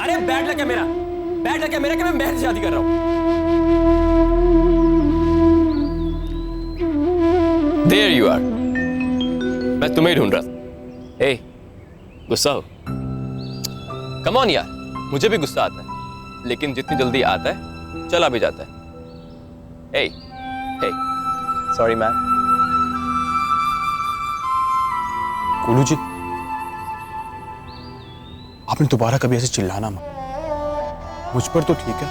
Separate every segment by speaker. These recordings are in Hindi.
Speaker 1: अरे बैड लक है मेरा, बैड लक है मेरा कि मैं महर से शादी कर रहा हूं। There you are. मैं तुम्हें ढूंढ रहा था। Hey, गुस्सा हो? Come on यार, मुझे भी गुस्सा आता है, लेकिन जितनी जल्दी आता है चला भी जाता है। Hey, hey, sorry man.
Speaker 2: Golu जी, आपने दोबारा कभी ऐसे चिल्लाना मत। मुझ पर तो ठीक है,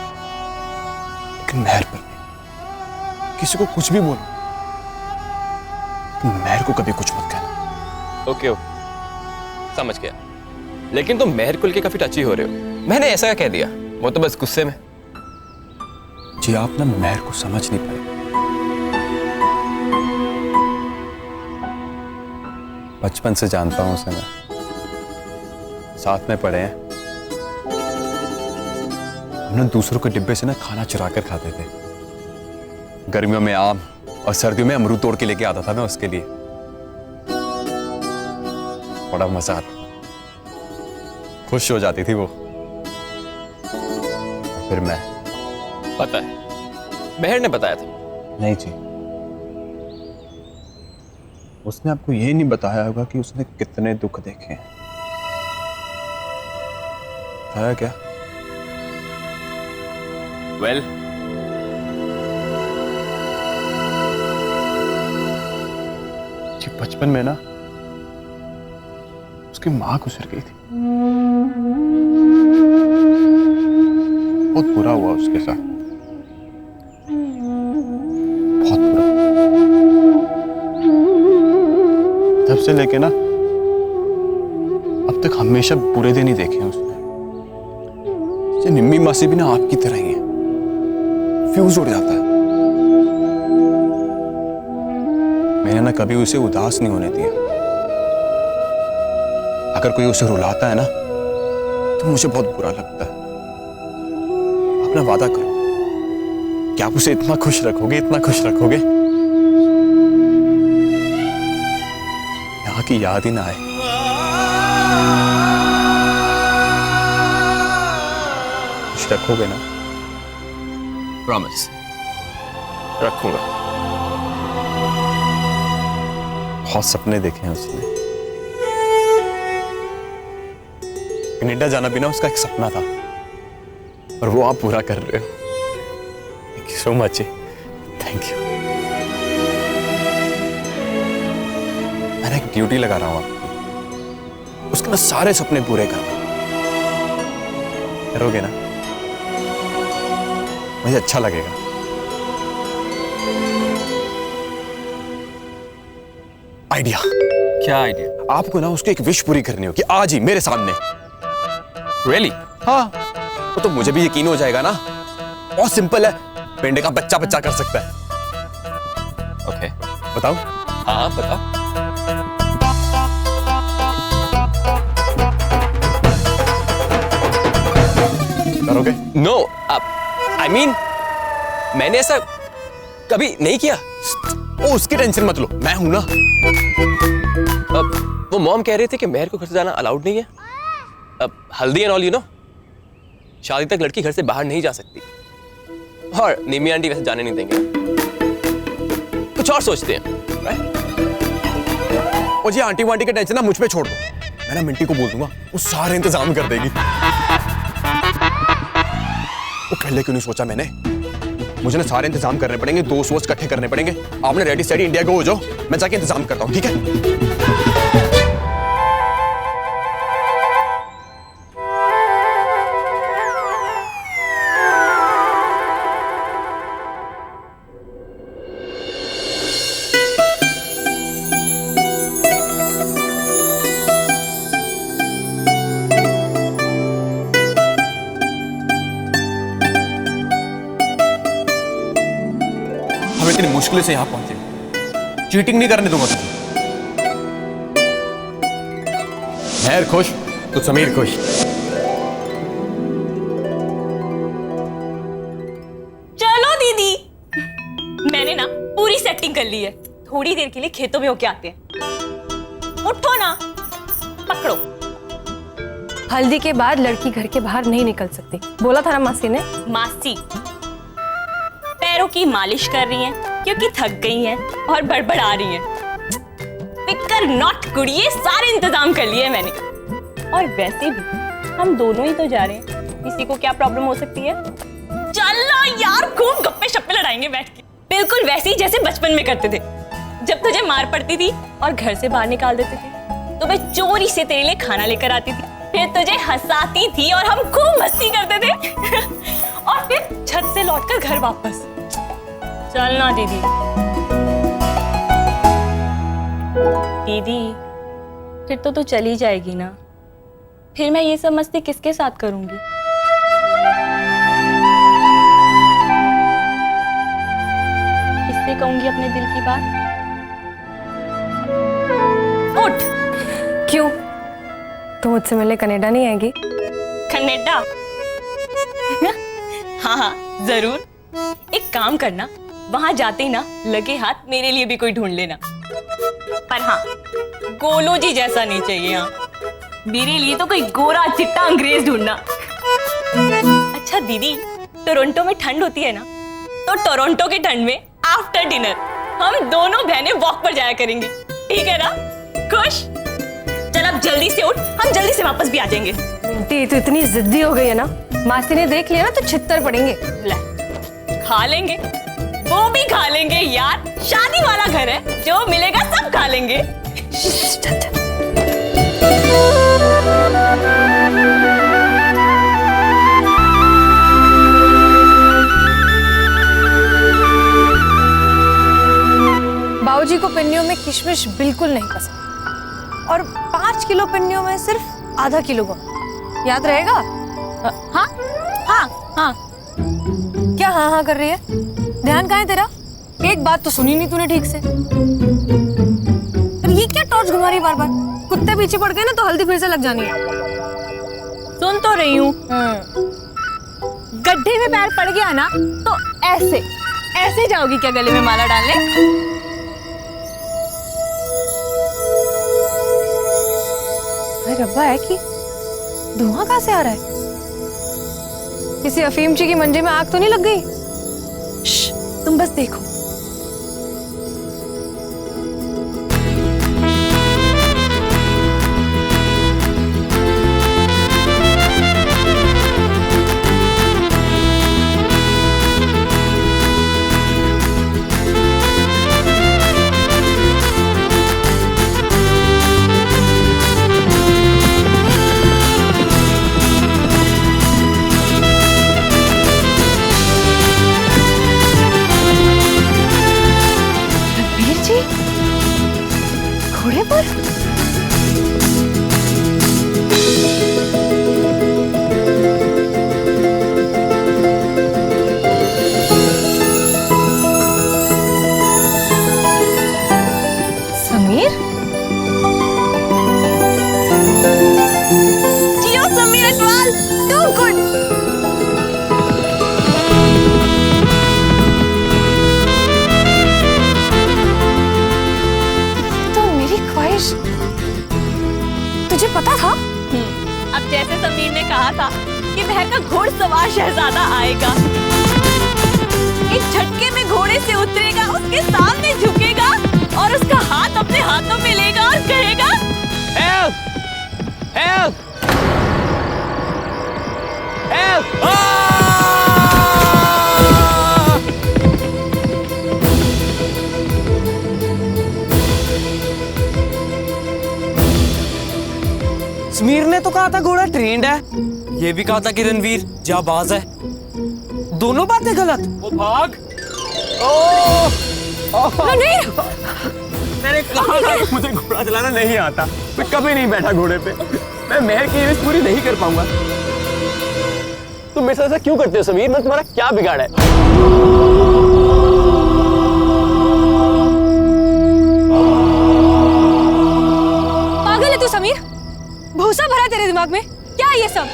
Speaker 2: लेकिन महर पर नहीं। किसी को कुछ भी बोलो, महर को कभी कुछ मत कहना।
Speaker 1: ओके, समझ गया। लेकिन तुम महर को लेके काफी टची हो रहे हो। मैंने ऐसा कह दिया, वो तो बस गुस्से में।
Speaker 2: जी आप ना महर को समझ नहीं पाए। बचपन से जानता हूं उसे मैं, साथ में पढ़े हैं। हम ना दूसरों के डिब्बे से ना खाना चुरा कर खाते थे। गर्मियों में आम और सर्दियों में अमरूद तोड़ के लेके आता था मैं उसके लिए। बड़ा मजा आता, खुश हो जाती थी वो। फिर मैं,
Speaker 1: पता है, महर ने बताया था।
Speaker 2: नहीं जी, उसने आपको ये नहीं बताया होगा कि उसने कितने दुख देखे हैं। बताया क्या?
Speaker 1: वेल,
Speaker 2: जी बचपन में ना उसकी मां गुजर गई थी। बहुत बुरा हुआ उसके साथ, बहुत बुरा। तब से लेके ना अब तक हमेशा बुरे दिन ही देखे हैं उसने। ये निम्मी मासी भी ना आपकी तरह ही है, फ्यूज उड़ जाता है। मैंने ना कभी उसे उदास नहीं होने दिया। अगर कोई उसे रुलाता है ना तो मुझे बहुत बुरा लगता है। अपना वादा करो कि आप उसे इतना खुश रखोगे, इतना खुश रखोगे, यहाँ की याद ही ना आए। खुश रखोगे ना?
Speaker 1: प्रॉमिस, रखूंगा।
Speaker 2: बहुत सपने देखे हैं उसने। कनाडा जाना भी ना उसका एक सपना था, और वो आप पूरा कर रहे हो। Thank you so much. Thank you. मैंने एक ड्यूटी लगा रहा हूं आपकी, उसके ना सारे सपने पूरे करना। करोगे ना? मुझे अच्छा लगेगा। आइडिया।
Speaker 1: क्या आइडिया?
Speaker 2: आपको ना उसको एक विश पूरी करनी होगी आज ही मेरे सामने।
Speaker 1: रियली?
Speaker 2: हाँ, वो तो मुझे भी यकीन हो जाएगा ना। बहुत सिंपल है, पेंडे का बच्चा बच्चा कर सकता है।
Speaker 1: ओके,
Speaker 2: बताओ।
Speaker 1: हाँ बताओ।
Speaker 2: करोगे?
Speaker 1: नो, आई मीन मैंने ऐसा कभी नहीं किया।
Speaker 2: ओ, उसकी टेंशन मत लो, मैं हूं ना।
Speaker 1: अब वो मॉम कह रहे थे कि महर को घर से जाना अलाउड नहीं है। अब हल्दी एंड ऑल, यू नो, शादी तक लड़की घर से बाहर नहीं जा सकती। और निमी आंटी वैसे जाने नहीं देंगे, कुछ और सोचते हैं, राइट?
Speaker 2: और जी आंटी वांटी की टेंशन ना मुझ पे छोड़ दो। मैं ना मिंटी को बोल दूंगा, वो सारे इंतजाम कर देगी। वो पहले क्यों नहीं सोचा मैंने? मुझे ना सारे इंतजाम करने पड़ेंगे, दोस्त वोस्त इकट्ठे करने पड़ेंगे। आपने रेडी सेडी इंडिया को हो जाओ, मैं जाके इंतजाम करता हूँ, ठीक है? हम इतनी मुश्किल से यहां पहुंचे, चीटिंग नहीं करने दूंगा तुझे। महर खुश तो समीर खुश।
Speaker 3: चलो दीदी, मैंने ना पूरी सेटिंग कर ली है। थोड़ी देर के लिए खेतों में होके आते हैं। उठो ना, पकड़ो।
Speaker 4: हल्दी के बाद लड़की घर के बाहर नहीं निकल सकती, बोला था ना मासी ने।
Speaker 3: मासी पैरों की मालिश कर रही हैं क्योंकि थक गई हैं और बड़बड़ा रही हैं। फिकर नॉट कुड़िए, सारे इंतजाम कर लिए मैंने। और वैसे भी हम दोनों ही तो जा रहे हैं, किसी को क्या प्रॉब्लम हो सकती है। चलो यार, खूब गप्पे शप्पे लड़ाएंगे बैठ के, बिल्कुल वैसे ही जैसे बचपन में करते थे। जब तुझे मार पड़ती थी और घर से बाहर निकाल देते थे तो मैं चोरी से तेरे लिए खाना लेकर आती थी, फिर तुझे हंसाती थी और हम खूब मस्ती करते थे और फिर छत से लौटकर घर वापस। चलना दीदी। दीदी फिर तो तू चली जाएगी ना, फिर मैं ये सब मस्ती किसके साथ करूंगी? किससे कहूंगी अपने दिल की बात? उठ।
Speaker 4: क्यों, तो मुझसे मिलने कनाडा नहीं आएगी?
Speaker 3: कनाडा? हाँ हाँ जरूर। एक काम करना, वहां जाते ही ना लगे हाथ मेरे लिए भी कोई ढूंढ लेना। पर हाँ, गोलू जी जैसा नहीं चाहिए। हाँ, मेरे लिए तो कोई गोरा चिट्टा अंग्रेज ढूंढना। अच्छा दीदी, टोरंटो में ठंड होती है ना, तो टोरंटो के ठंड में आफ्टर डिनर हम दोनों बहनें वॉक पर जाया करेंगी, ठीक है ना? खुश? चल अब जल्दी से उठ, हम जल्दी से वापस भी आ जाएंगे।
Speaker 4: मिंटी तो इतनी जिद्दी हो गई है ना, मासी ने देख लिया ना तो छित्तर पड़ेंगे।
Speaker 3: ले, खा लेंगे, वो भी खा लेंगे यार, शादी वाला घर है, जो मिलेगा सब खा लेंगे।
Speaker 4: चल चल। बाबूजी को पिन्नियों में किशमिश बिल्कुल नहीं पसंद, और 5 किलो पिन्नियों में सिर्फ आधा किलो गुड़। याद रहेगा?
Speaker 3: हाँ हाँ हाँ।
Speaker 4: क्या हाँ हाँ कर रही है? ध्यान कहाँ है तेरा? एक बात तो सुनी नहीं तूने ठीक से। अरे ये क्या टॉर्च घुमा रही बार बार? कुत्ते पीछे पड़ गए ना तो हल्दी फिर से लग जानी है।
Speaker 3: सुन तो रही हूँ। गड्ढे में पैर पड़ गया ना तो ऐसे ऐसे जाओगी क्या गले में माला डालने?
Speaker 4: अरे रब्बा है कि धुआं कहाँ से आ रहा है? किसी अफीमची की मंजे में आग तो नहीं लग गई? श्श, तुम बस देखो। घोड़े पर? समीर?
Speaker 3: जियो समीर अटवाल, टू गुड।
Speaker 4: तुझे पता था?
Speaker 3: अब जैसे समीर ने कहा था कि महर का घोड़सवार शहजादा आएगा, एक झटके में घोड़े से उतरेगा, उसके सामने झुकेगा और उसका हाथ अपने हाथों में लेगा और कहेगा,
Speaker 1: हेल्प हेल्प हेल्प।
Speaker 5: समीर ने तो कहा था घोड़ा ट्रेंड है, ये भी कहा था कि रणवीर जाबाज है। दोनों बातें गलत।
Speaker 1: वो भाग।
Speaker 4: रणवीर!
Speaker 2: मैंने कहा था कि मुझे घोड़ा चलाना नहीं आता, मैं कभी नहीं बैठा घोड़े पे। मैं महर की विश पूरी नहीं कर पाऊंगा। तुम मेरे साथ ऐसा क्यों करते हो समीर? मैं तुम्हारा क्या बिगाड़ा है?
Speaker 4: पागल है तू समीर? भूसा भरा तेरे दिमाग में? क्या है ये सब?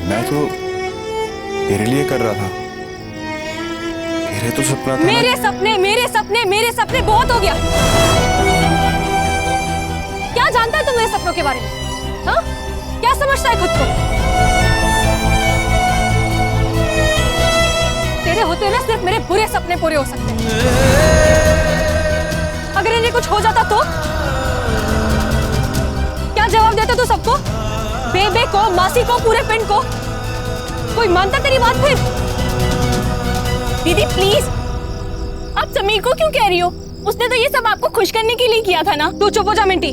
Speaker 2: मैं तो तेरे लिए कर रहा था, मेरे तो सपना था
Speaker 4: मेरे सपने बहुत हो गया। क्या जानता है तू मेरे सपनों के बारे में? हाँ? क्या समझता है खुद को? तेरे होते ना सिर्फ मेरे बुरे सपने पूरे हो सकते हैं। अगर इन्हें कुछ हो जाता तो क्या जवाब देता तू सबको? बेबे को, मासी को, पूरे पिंड को? कोई मानता तेरी बात फिर?
Speaker 3: दीदी प्लीज, आप समीर को क्यों कह रही हो? उसने तो ये सब आपको खुश करने के लिए किया था ना।
Speaker 4: तू चुप हो जा मिंटी।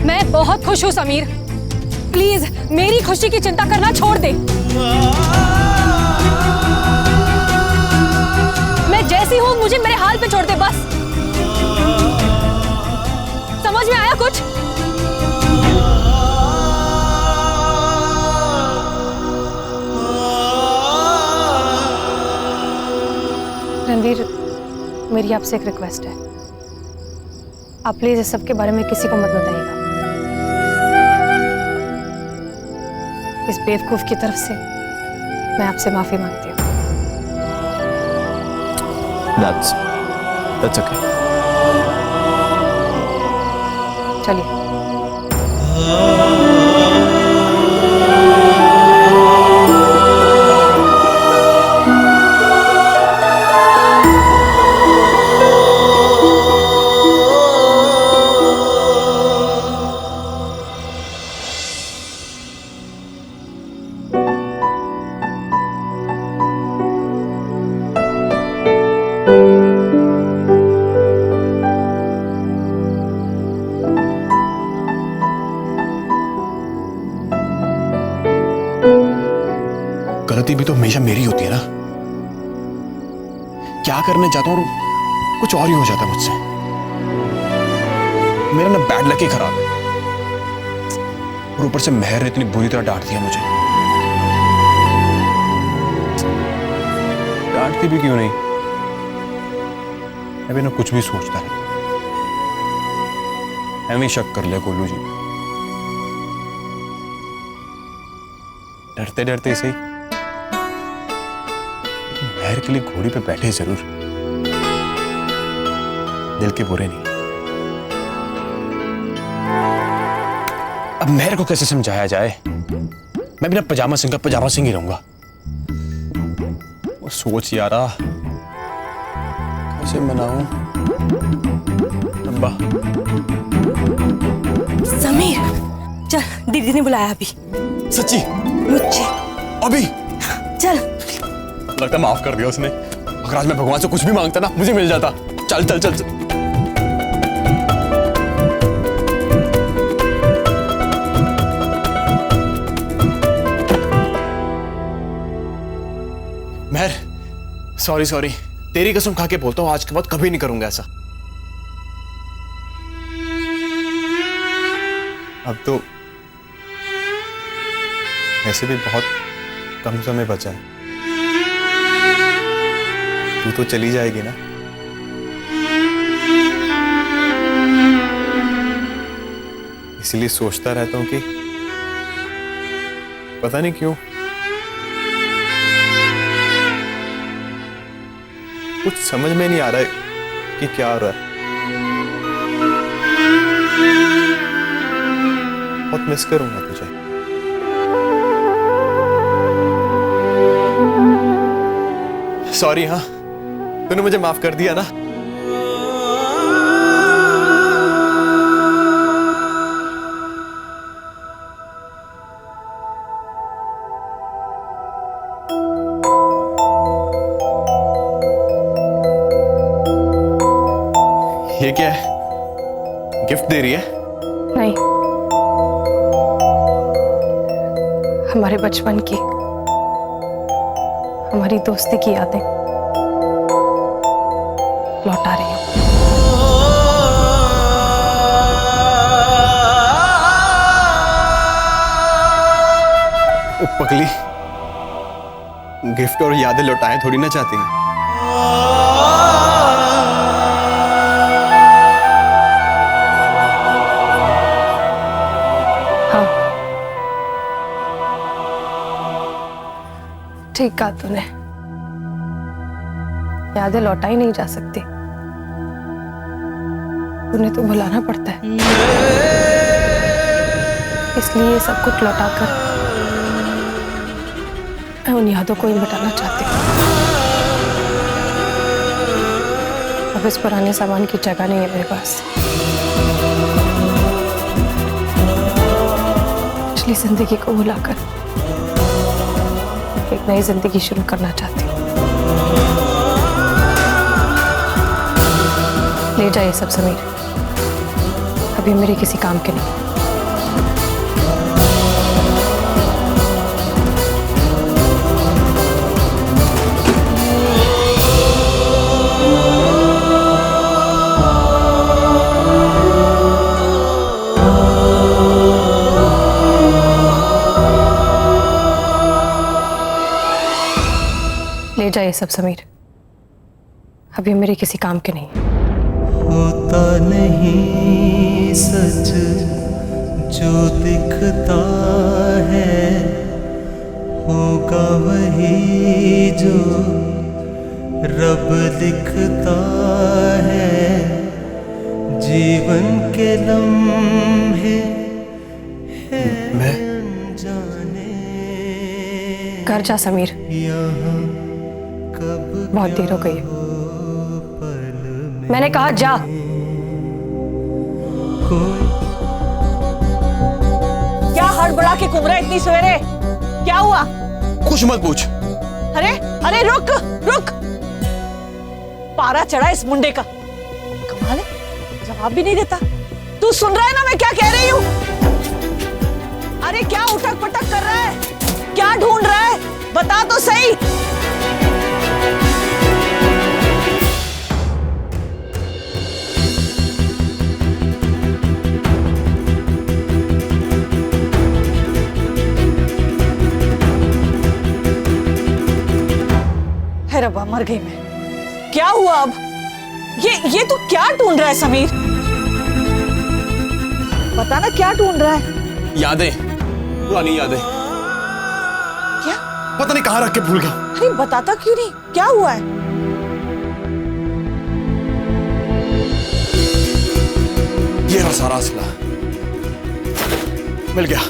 Speaker 4: मैं बहुत खुश हूँ समीर। प्लीज मेरी खुशी की चिंता करना छोड़ दे। मैं जैसी हूँ मुझे मेरे हाल पे छोड़ दे बस। समझ में आया कुछ? रणवीर, मेरी आपसे एक रिक्वेस्ट है। आप प्लीज इस सब के बारे में किसी को मत बताइएगा। इस बेवकूफ की तरफ से मैं आपसे माफी मांगती हूँ।
Speaker 2: That's okay.
Speaker 4: चलिए।
Speaker 2: गलती भी तो हमेशा मेरी होती है ना। क्या करने जाता हूँ कुछ और ही हो जाता मुझसे। मेरा ना बैड लक ही खराब है और ऊपर से मेहर ने इतनी बुरी तरह डांट दिया मुझे। डांटती भी क्यों नहीं, मैं भी ना कुछ भी सोचता रहता। हमें शक कर लिया गोलू जी। डरते डरते सही मेहर के लिए घोड़ी पे बैठे जरूर, दिल के बुरे नहीं। अब मेहर को कैसे समझाया जाए? मैं बिना पजामा सिंह का पजामा सिंह ही रहूंगा। वो सोच यारा कैसे मनाऊं। अब्बा
Speaker 3: समीर चल, दीदी ने बुलाया अभी।
Speaker 2: सच्ची?
Speaker 3: मुझे
Speaker 2: अभी?
Speaker 3: चल।
Speaker 2: लगता माफ कर दिया उसने। अगर आज मैं भगवान से कुछ भी मांगता ना मुझे मिल जाता। चल चल चल, चल। मेहर सॉरी सॉरी, तेरी कसम खा के बोलता हूँ आज के बाद कभी नहीं करूंगा ऐसा। अब तो ऐसे भी बहुत कम समय बचा है। तू तो चली जाएगी ना? इसलिए सोचता रहता हूं कि पता नहीं क्यों कुछ समझ में नहीं आ रहा है कि क्या हो रहा है। बहुत मिस करूंगा तुझे। सॉरी, हाँ तूने मुझे माफ कर दिया ना। ये क्या है? गिफ्ट दे रही है?
Speaker 4: नहीं, हमारे बचपन की, हमारी दोस्ती की यादें लौटा रही हूँ।
Speaker 2: ओ पगली, गिफ्ट और यादें लौटाएं थोड़ी ना चाहती हैं।
Speaker 4: हाँ, ठीक कहा तूने। यादें लौटाई नहीं जा सकती, उन्हें तो भुलाना पड़ता है। इसलिए ये सब कुछ लौटाकर मैं उन यादों को ही मिटाना चाहती हूँ। अब इस पुराने सामान की जगह नहीं है मेरे पास। पिछली जिंदगी को भुलाकर एक नई जिंदगी शुरू करना चाहती हूँ। ले जाइए सब समीर, अभी मेरे किसी काम के नहीं। ले जाइए सब समीर, अभी मेरे किसी काम के नहीं।
Speaker 6: होता नहीं सच जो दिखता है, होगा वही जो रब लिखता है। जीवन के लम्हे
Speaker 2: मैं
Speaker 6: जाने
Speaker 4: घर जा समीर,
Speaker 6: यहाँ कब
Speaker 4: बहुत देर हो गई है। मैंने कहा जा।
Speaker 7: क्या हड़बड़ा के घूम रहा है इतनी सवेरे? क्या हुआ?
Speaker 2: कुछ मत पूछ।
Speaker 7: अरे अरे रुक रुक, पारा चढ़ा इस मुंडे का। कमाल है, जवाब भी नहीं देता। तू सुन रहा है ना मैं क्या कह रही हूँ? अरे क्या उठक पटक कर रहा है? क्या ढूंढ रहा है? बता तो सही। है रब्बा, मर गई मैं। क्या हुआ अब? ये तू क्या ढूंढ रहा है समीर? बता ना क्या ढूंढ रहा है?
Speaker 2: यादें, पुरानी यादें।
Speaker 7: क्या?
Speaker 2: पता नहीं कहाँ रख के भूल गया।
Speaker 7: अरे बताता क्यों नहीं? क्या हुआ है?
Speaker 2: ये रहा सारा असला, मिल गया।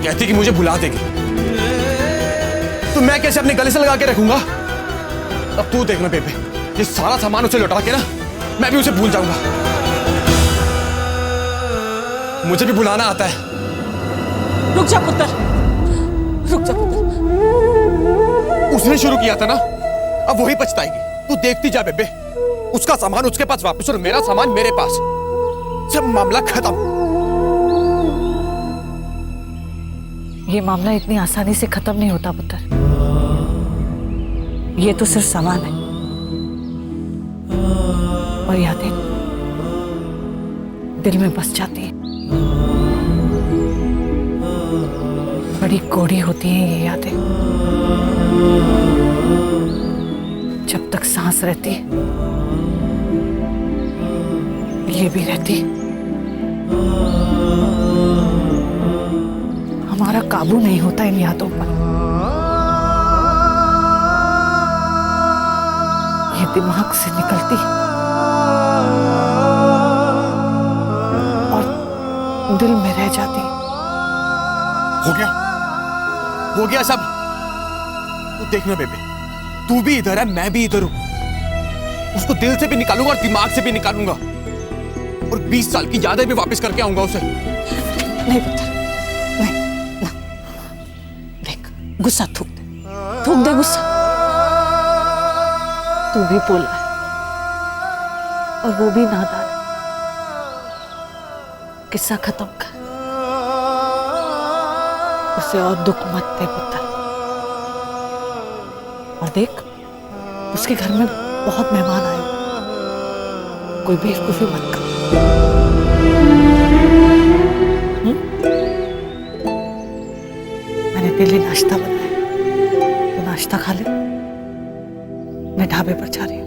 Speaker 2: कहती कि मुझे भुला देगी, तो मैं कैसे अपने गले से लगा के रखूंगा? अब तू देखना बेबे, ये सारा सामान उसे लौटा के ना मैं भी उसे भूल जाऊंगा। मुझे भी भुलाना आता है।
Speaker 7: रुक जा पुत्र, रुक जा पुत्र।
Speaker 2: उसने शुरू किया था ना, अब वही पछताएगी। तू देखती जा बेबे, उसका सामान उसके पास वापस और मेरा सामान मेरे पास। सब मामला खत्म।
Speaker 7: ये मामला इतनी आसानी से खत्म नहीं होता पुत्र। ये तो सिर्फ सामान है, और यादें दिल में बस जाती हैं। बड़ी कौड़ी होती हैं ये यादें। जब तक सांस रहती ये भी रहती। हमारा काबू नहीं होता इन यादों पर। ये दिमाग से निकलती और दिल में रह जाती।
Speaker 2: हो गया सब। तू देखना बेबे, तू भी इधर है, मैं भी इधर हूं। उसको दिल से भी निकालूंगा और दिमाग से भी निकालूंगा, और 20 साल की यादें भी वापस करके आऊंगा उसे।
Speaker 7: नहीं पुत्र, नहीं ना। देख, गुस्सा थूक दे गुस्सा। तू भी बोला है, और वो भी नादान है। किस्सा खत्म कर, उसे और दुख मत दे पुत्र। और देख, उसके घर में बहुत मेहमान आए, कोई बेवकूफी मत कर। मैंने तेरे लिए नाश्ता बनाया, तो नाश्ता खा ले। मैं ढाबे पर जा रही हूँ।